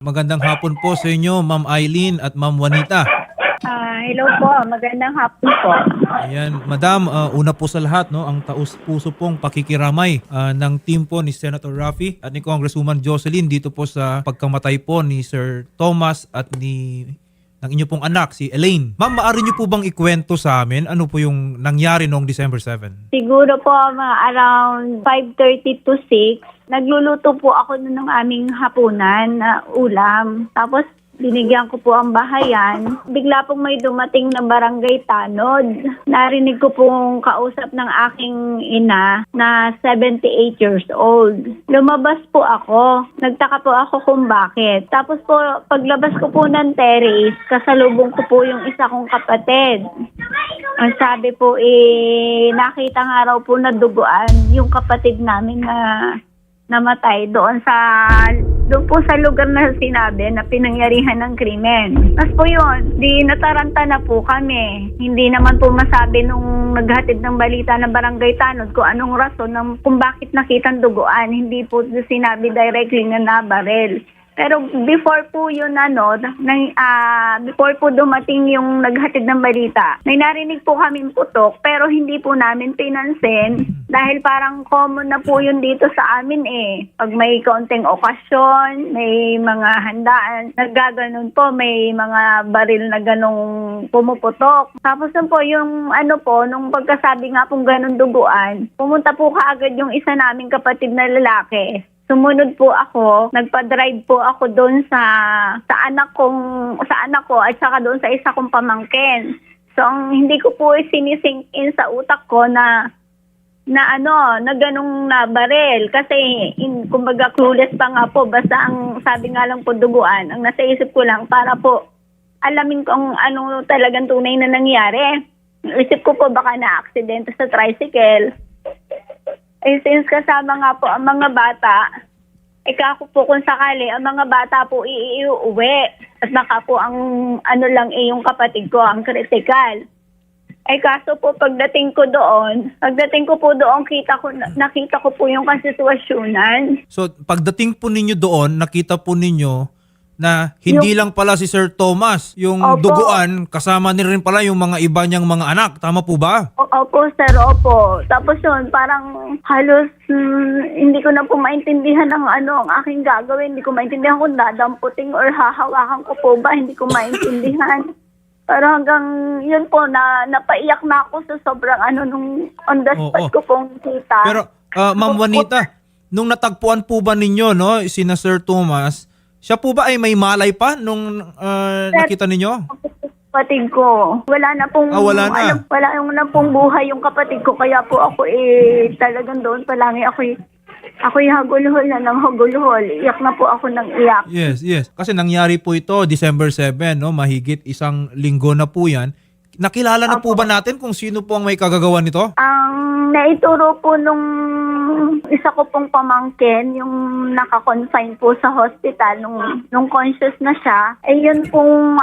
Magandang hapon po sa inyo, Ma'am Eileen at Ma'am Juanita. Hello po, magandang hapon po. Ayan, Madam, una po sa lahat, no, ang taus-puso pong pakikiramay ng team po ni Senator Raffy at ni Congresswoman Jocelyn dito po sa pagkamatay po ni Sir Thomas at ng inyo pong anak, si Elaine. Ma'am, maaari niyo po bang ikwento sa amin ano po yung nangyari noong December 7? Siguro po mga around 5:30 to 6, nagluluto po ako ng aming hapunan na ulam. Tapos binigyan ko po ang bahayan. Bigla pong may dumating na barangay tanod. Narinig ko pong kausap ng aking ina na 78 years old. Lumabas po ako. Nagtaka po ako kung bakit. Tapos po, paglabas ko po ng terrace, kasalubong ko po yung isa kong kapatid. Ang sabi po, nakita nga raw po na duguan yung kapatid namin na namatay doon po sa lugar na sinabi na pinangyarihan ng krimen. Tapos po yun, nataranta na po kami. Hindi naman po masabi nung naghatid ng balita ng barangay tanod kung anong rason kung bakit nakitang duguan. Hindi po sinabi directly na nabarel. Pero before po yun, before po dumating yung naghatid ng balita, may narinig po kami putok pero hindi po namin pinansin dahil parang common na po yun dito sa amin eh. Pag may kaunting okasyon, may mga handaan, naggaganon po, may mga baril na ganong pumuputok. Tapos yun po, yung nung pagkasabi nga pong ganon duguan, pumunta po kaagad yung isa naming kapatid na lalaki. Sumunod po ako, nagpa-drive po ako doon sa anak ko at saka doon sa isa kong pamangkin. So hindi ko po sinisink in sa utak ko na ganung nabarel kasi kumbaga clueless pa nga po, basta ang sabi nga lang po duguan. Ang nasa isip ko lang para po alamin kung ano talagang tunay na nangyari. Isip ko po baka na-aksidente sa tricycle. Since kasama nga po ang mga bata, kako po kung sakali, ang mga bata po iuwi. At baka po ang yung kapatid ko, ang critical. Kaso po pagdating ko po doon, nakita ko po yung kasitwasyonan. So, pagdating po ninyo doon, nakita po ninyo na hindi lang pala si Sir Thomas yung Opo. duguan, kasama ni rin pala yung mga iba niyang mga anak. Tama po ba? Opo, sir, opo. Tapos yun, parang halos hindi ko na po maintindihan ang aking gagawin. Hindi ko maintindihan kung dadamputin or hahawakan ko po ba. Hindi ko maintindihan. Pero hanggang yun po, napaiyak na ako sa sobrang nung on the spot ko pong kita. Pero, Ma'am Juanita, nung natagpuan po ba ninyo, no, sina Sir Thomas, siya po ba ay may malay pa nung nakita ninyo? Kapatid ko. Wala na pong wala na. wala na pong buhay yung kapatid ko, kaya po ako talagang doon pa lang ako'y hagulhol na ng hagulhol. Iyak na po ako ng iyak. Yes. Kasi nangyari po ito December 7, no, mahigit isang linggo na po 'yan. Nakilala na po ba natin kung sino po ang may kagagawan nito? Ang naituro po nung isa ko pong pamangkin, yung naka-confine po sa hospital nung conscious na siya, yun pong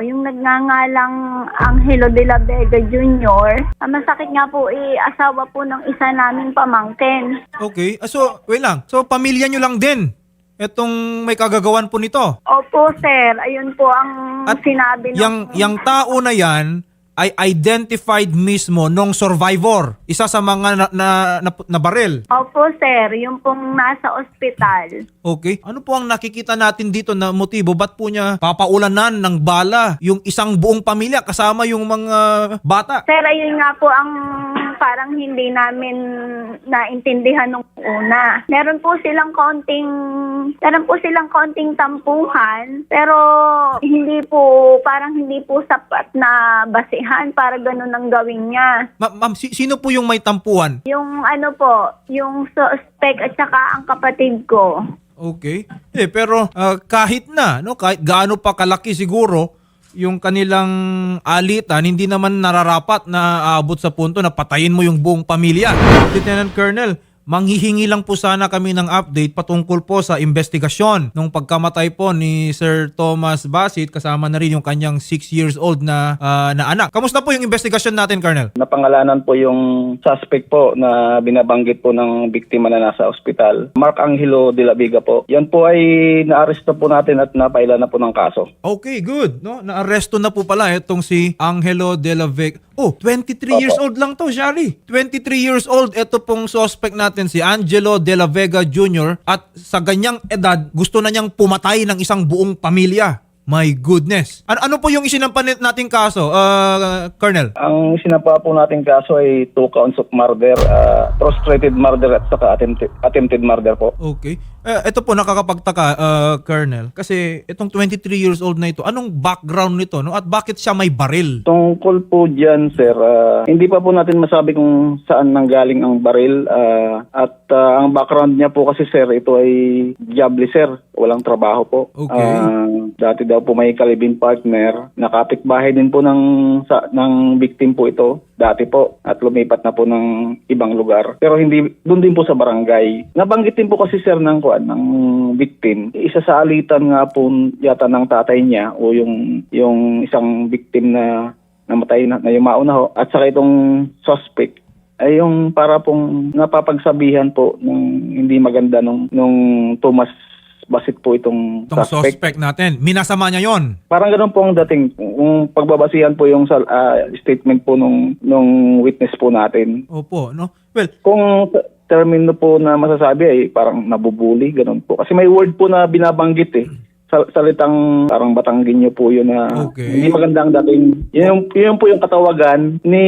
yung nagngangalang Angelo de la Vega Jr. Masakit nga po asawa po ng isa naming pamangkin. Okay. So, wait lang. So, pamilya nyo lang din etong may kagagawan po nito? Opo, sir. Ayun po ang At sinabi yung tao na yan ay identified mismo nung survivor. Isa sa mga na baril. Opo, sir. Yung pong nasa ospital. Okay. Ano po ang nakikita natin dito na motibo? Ba't po niya papaulanan ng bala yung isang buong pamilya kasama yung mga bata? Sir, ayun nga po ang parang hindi namin naintindihan nung una. Meron po silang konting tampuhan, pero parang hindi po sapat na basihan para ganun ang gawin niya. Ma'am, sino po yung may tampuhan? Yung yung suspect at saka ang kapatid ko. Okay. Pero kahit gaano pa kalaki siguro yung kanilang alitan, hindi naman nararapat na aabot sa punto na patayin mo yung buong pamilya. Lieutenant Colonel, manghihingi lang po sana kami ng update patungkol po sa investigasyon nung pagkamatay po ni Sir Thomas Basit, kasama na rin yung kanyang 6 years old na anak. Kamusta po yung investigasyon natin, Colonel? Napangalanan po yung suspect po na binabanggit po ng biktima na nasa ospital. Mark Angelo de la Vega po. Yan po ay naaresto po natin at napaila na po ng kaso. Okay, good. No? Naaresto na po pala itong si Angelo de la Vega. Oh, 23 years old lang to, Shari. 23 years old, ito pong suspect natin, si Angelo de la Vega Jr. At sa ganyang edad, gusto na niyang pumatay ng isang buong pamilya. My goodness. Ano po yung isinampan nating kaso, Colonel? Ang sinapa po nating kaso ay 2 counts of murder, frustrated murder at saka attempted murder po. Okay. Ito po nakakapagtaka, Colonel, kasi itong 23 years old na ito, anong background nito, no? At bakit siya may baril? Tungkol po dyan, sir, hindi pa po natin masabi kung saan nanggaling ang baril. At ang background niya po kasi, sir, ito ay diable, sir. Walang trabaho po. Okay. Dati daw po may kalibing partner. Nakapitbahay din po ng victim po ito. Dati po. At lumipat na po ng ibang lugar. Pero hindi, doon din po sa barangay. Nabanggit din po kasi, sir, ng victim. Isa sa alitan nga po yata ng tatay niya o yung isang victim na namatay na yung mauna ho. At saka itong suspect ay yung para pong napapagsabihan po ng hindi maganda nung Thomas Basit po itong Suspect natin. Minasama niya yon. Parang ganun po ang dating. Kung pagbabasihan po yung statement po nung witness po natin. Opo, no? Well, Kung termino po na masasabi ay parang nabubuli, ganun po. Kasi may word po na binabanggit eh. Salitang parang Batanggenyo po yun na Okay. hindi maganda ang dating. Yun po yung katawagan ni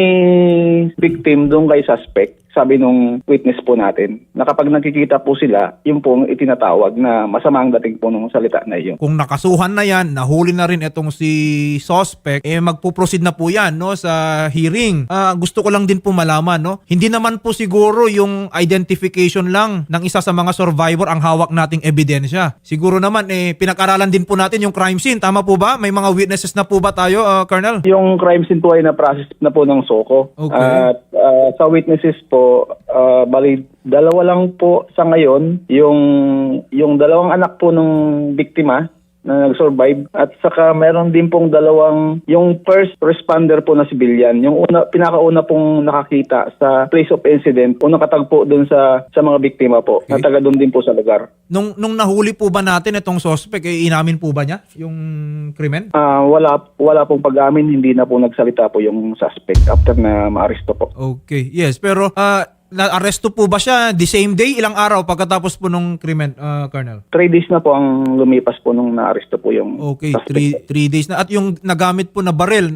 victim doon kay suspect. Sabi nung witness po natin, na kapag nakikita po sila, yun po ang itinatawag na masama ang dating po nung salita na yun. kung nakasuhan na yan, nahuli na rin itong si suspect, magpuproceed na po yan, no, sa hearing. Gusto ko lang din po malaman, no, hindi naman po siguro yung identification lang ng isa sa mga survivor ang hawak nating ebidensya. Siguro naman, pinag-aralan din po natin yung crime scene. Tama po ba? May mga witnesses na po ba tayo, Colonel? Yung crime scene po ay na-process na po ng SOCO. Okay. At sa witnesses po, bali, dalawa lang po sa ngayon, yung dalawang anak po ng biktima na nag-survive at saka meron din pong yung first responder po na civilian, yung pinakauna pong nakakita sa place of incident o nakatagpo dun sa mga biktima po, Okay. na taga dun din po sa lugar. Nung nahuli po ba natin itong suspect, inamin po ba niya yung krimen? Wala pong pag-amin, hindi na po nagsalita po yung suspect after na maaresto po. Okay, yes. Pero na-aresto po ba siya the same day? Ilang araw pagkatapos po nung krimen, Colonel? 3 days na po ang lumipas po nung naaresto po yung Okay, suspect. 3 days na. At yung nagamit po na baril,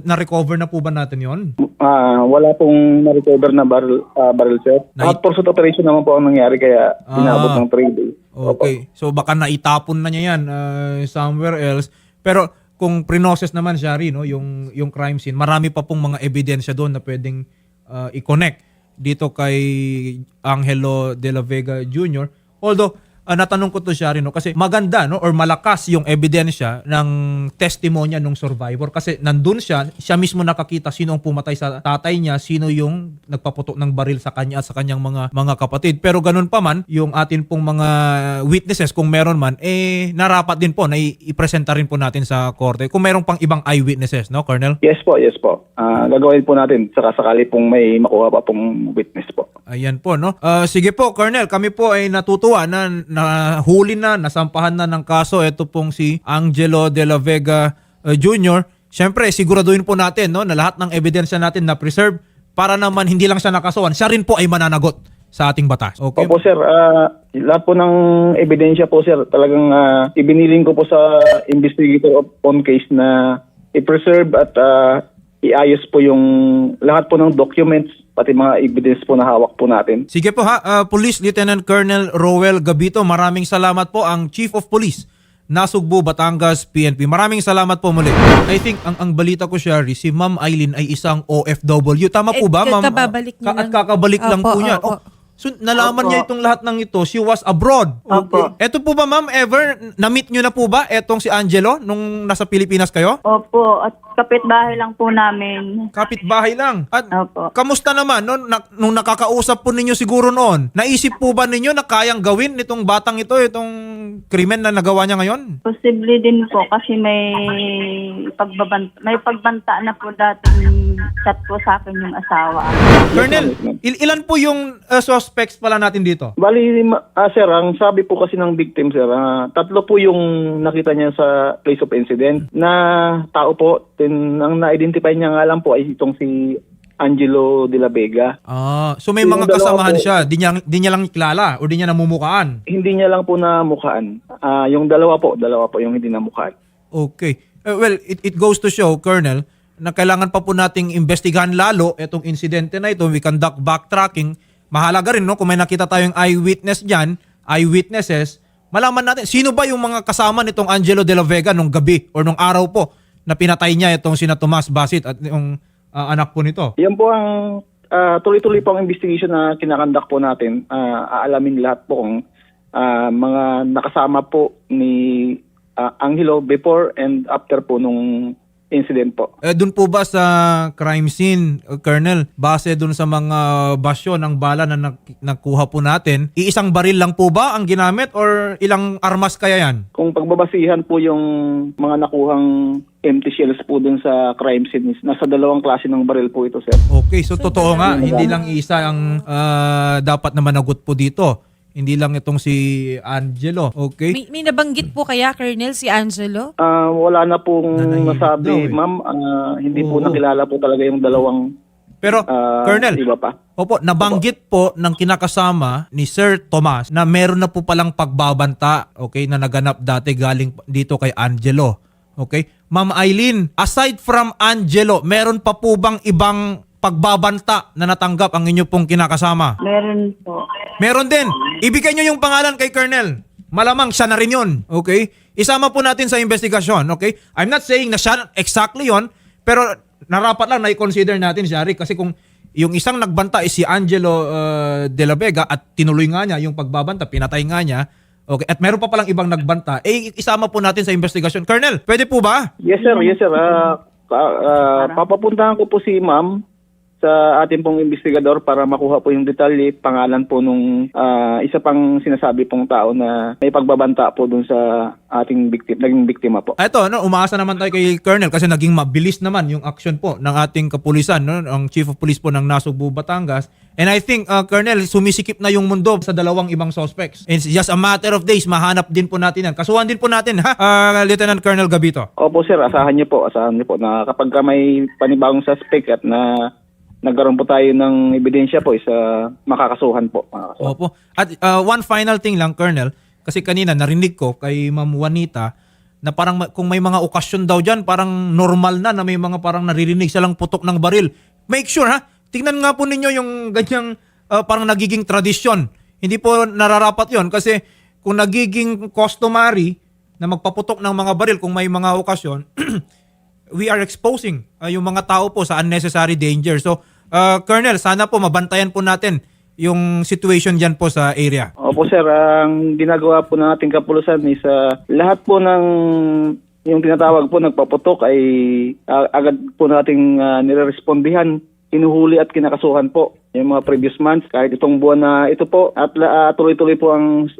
na-recover na po ba natin yon? Wala pong na-recover na barrel, sir. Night. Pursuit operation naman po ang nangyari kaya inabot ng 3 days. Okay. So baka naitapon na niya yan somewhere else. Pero kung pre-process naman siya rin, no, yung crime scene, marami pa pong mga ebidensya doon na pwedeng i-connect dito kay Angelo de la Vega Jr. Although, natanong ko to siya rin, no, kasi maganda, no, or malakas yung ebidensya ng testimonya ng survivor kasi nandun siya mismo nakakita sino ang pumatay sa tatay niya, sino yung nagpaputok ng baril sa kanya at sa kanyang mga kapatid. Pero ganun pa man, yung atin pong mga witnesses, kung meron man, narapat din po na ipresenta rin po natin sa korte kung meron pang ibang eyewitnesses, no, Colonel? Yes po. Gagawin po natin sakali pong may makuha pa pong witness po. Ayan po, no? Sige po, Colonel, kami po ay natutuwa na huli na, nasampahan na ng kaso ito pong si Angelo de la Vega Jr. Siyempre, siguraduhin po natin, no, na lahat ng ebidensya natin na preserve para naman hindi lang siya nakasuhan, siya rin po ay mananagot sa ating batas. Okay? Opo, sir. Lahat po ng ebidensya po, sir, talagang ibiniling ko po sa investigator on case na i-preserve at iayos po yung lahat po ng documents, pati mga evidence po na hawak po natin. Sige po ha, Police Lieutenant Colonel Roel Gabito, maraming salamat po, ang Chief of Police Nasugbu, Batangas, PNP. Maraming salamat po muli. I think ang balita ko, Shari, si Ma'am Eileen ay isang OFW. Tama po ba, Ma'am? Kakababalik niya At lang. kakabalik lang po Opo, niya. opo. So nalaman Opo. niya itong lahat ng ito, she was abroad. Opo. Ito po ba, Ma'am, ever na-meet niyo na po ba etong si Angelo nung nasa Pilipinas kayo? Opo, at Kapitbahay lang po namin. Kapitbahay lang. At Opo. kamusta naman nung nakakausap po ninyo siguro noon? Naisip po ba ninyo na kayang gawin nitong batang ito, itong krimen na nagawa niya ngayon? Posible din po kasi may pagbanta na po dating chat po sa akin yung asawa. Colonel, Yes, ma'am. ilan po yung suspects pala natin dito? Bali, sir, ang sabi po kasi ng victim, sir, 3 po yung nakita niya sa place of incident na tao po. Ang na-identify niya nga lang po ay itong si Angelo de la Vega. So may Yung mga dalawa kasamahan po- siya, di niya lang kilala o di niya namumukaan. Hindi niya lang po namukaan. Yung dalawa po yung hindi namukaan. Okay. Well, it goes to show, Colonel, na kailangan pa po nating investigahan lalo itong insidente na ito. We conduct backtracking. Mahalaga rin, no? Kung may nakita tayong eyewitnesses, malaman natin, sino ba yung mga kasama nitong Angelo de la Vega nung gabi or nung araw po na pinatay niya itong sina Tomas Basit at yung anak po nito? Yan po ang tuloy-tuloy po ang investigation na kinakandak po natin. Aalamin lahat po kung mga nakasama po ni Angelo before and after po nung incident po. Doon po ba sa crime scene, Colonel, base doon sa mga basyo ng bala na nakuha po natin, iisang baril lang po ba ang ginamit or ilang armas kaya yan? Kung pagbabasihan po yung mga nakuhang empty shells po dun sa crime scene, nasa 2 klase ng baril po ito, sir. Okay, so totoo nga, hindi lang isa ang dapat na managot po dito. Hindi lang itong si Angelo, okay? May nabanggit po kaya, Colonel, si Angelo? Wala na pong Nanahimik daw nasabi, eh. ma'am. Hindi po Oo. nakilala po talaga yung dalawang Pero, Colonel, iba pa. opo, nabanggit po ng kinakasama ni Sir Tomas na meron na po palang pagbabanta, okay, na naganap dati galing dito kay Angelo. Okay? Ma'am Eileen, aside from Angelo, meron pa po bang ibang pagbabanta na natanggap ang inyo pong kinakasama? Meron po. Meron din. Ibigay nyo yung pangalan kay Colonel. Malamang siya na rin yun. Okay? Isama po natin sa investigasyon. Okay? I'm not saying na siya exactly yon, pero narapat lang na i-consider natin siya, Rick, kasi kung yung isang nagbanta is si Angelo de la Vega at tinuloy nga niya yung pagbabanta, pinatay nga niya, okay, at meron pa palang ibang nagbanta, isama po natin sa investigasyon. Colonel, pwede po ba? Yes, sir. Yes, sir. Papapuntahan ko po si ma'am sa ating pong investigador para makuha po yung detalye, pangalan po nung isa pang sinasabi pong tao na may pagbabanta po dun sa ating naging biktima po. Ito, no, umaasa naman tayo kay Colonel kasi naging mabilis naman yung action po ng ating kapulisan, no, ang Chief of Police po ng Nasugbu, Batangas. And I think, Colonel, sumisikip na yung mundo sa dalawang ibang suspects. It's just a matter of days, mahanap din po natin yan. Kasuhan din po natin, ha, Lieutenant Colonel Gabito? Opo, sir. Asahan niyo po na kapag ka may panibagong suspect at na nagkaroon po tayo ng ebidensya po isa makakasuhan po. Opo. At one final thing lang, Colonel, kasi kanina narinig ko kay Ma'am Juanita na parang kung may mga okasyon daw dyan, parang normal na may mga parang naririnig silang putok ng baril. Make sure, ha? Tingnan nga po ninyo yung ganyang parang nagiging tradisyon. Hindi po nararapat yon kasi kung nagiging customary na magpaputok ng mga baril kung may mga okasyon, we are exposing yung mga tao po sa unnecessary danger. So, Colonel, sana po mabantayan po natin yung situation dyan po sa area. Opo, sir. Ang ginagawa po ng ating kapulusan is lahat po ng yung tinatawag po nagpaputok ay agad po nating nirerespondihan, inuhuli at kinakasuhan po yung mga previous months kahit itong buwan na ito po at tuloy-tuloy po ang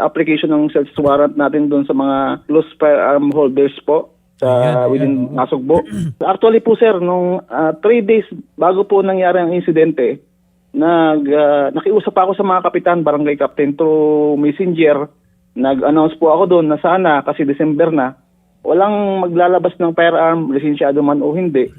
application ng search warrant natin doon sa mga loose firearm holders po sa within Nasugbu. Actually po, sir, nung 3 days bago po nangyari ang insidente, nakiusap ako sa mga kapitan, barangay captain through messenger. Nag-announce po ako doon na sana, kasi December na, walang maglalabas ng firearm, lisensyado man o hindi,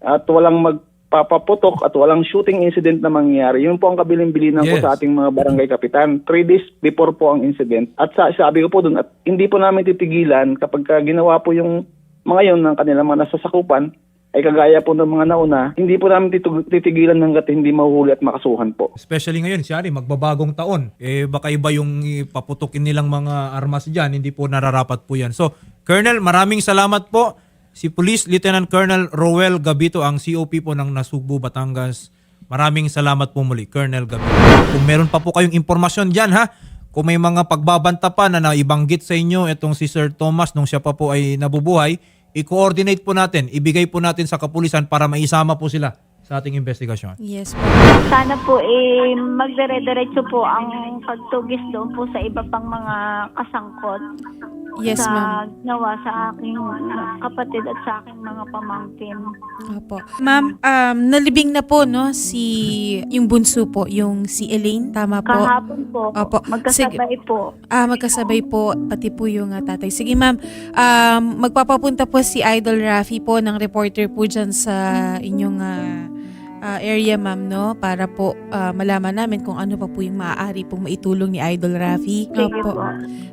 at walang magpapaputok at walang shooting incident na mangyayari. Yun po ang kabilin-bilinan ko sa ating mga barangay kapitan. 3 days before po ang incident. At sabi ko po doon, at hindi po namin titigilan kapag ginawa po yung mga yon ng kanilang mga nasasakupan, ay kagaya po ng mga nauna, hindi po namin titigilan hanggat hindi mahuhuli at makasuhan po. Especially ngayon, Shari, magbabagong taon. Baka iba yung paputukin nilang mga armas dyan, hindi po nararapat po yan. So, Colonel, maraming salamat po. Si Police Lieutenant Colonel Roel Gabito, ang COP po ng Nasugbu, Batangas. Maraming salamat po muli, Colonel Gabito. Kung meron pa po kayong impormasyon dyan, ha, kung may mga pagbabanta pa na naibanggit sa inyo itong si Sir Tomas nung siya pa po ay nabubuhay, i-coordinate po natin, ibigay po natin sa kapulisan para maisama po sila sa ating investigasyon. Yes po. Sana po magdire-diretso po ang pagtugis doon po sa iba pang mga kasangkot. Yes, sa ma'am. ginawa sa aking kapatid at sa aking mga pamangkin. Opo. Ma'am, nalibing na po, no, yung bunso po, yung si Elaine, tama po? Kahapon po, Opo. magkasabay po. Magkasabay po, pati po yung tatay. Sige ma'am, magpapapunta po si Idol Rafi po ng reporter po dyan sa inyong area ma'am, no? Para po malaman namin kung ano pa po yung maaari pong maitulong ni Idol Rafi. Sige Opo. po.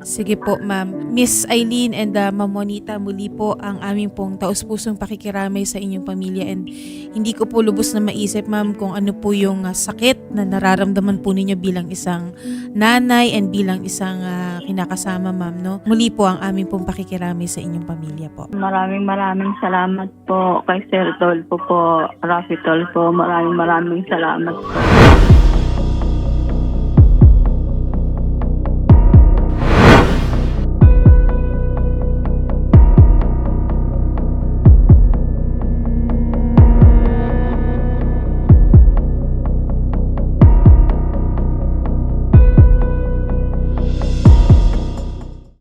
Sige po ma'am. Miss Eileen and Ma'am Monita, muli po ang aming pong taus-pusong pakikiramay sa inyong pamilya, and hindi ko po lubos na maisip ma'am kung ano po yung sakit na nararamdaman po ninyo bilang isang nanay and bilang isang kinakasama ma'am, no? Muli po ang aming pong pakikiramay sa inyong pamilya po. Maraming salamat po kay Sir Tolpo po, Rafi Tolpo. Maraming salamat po.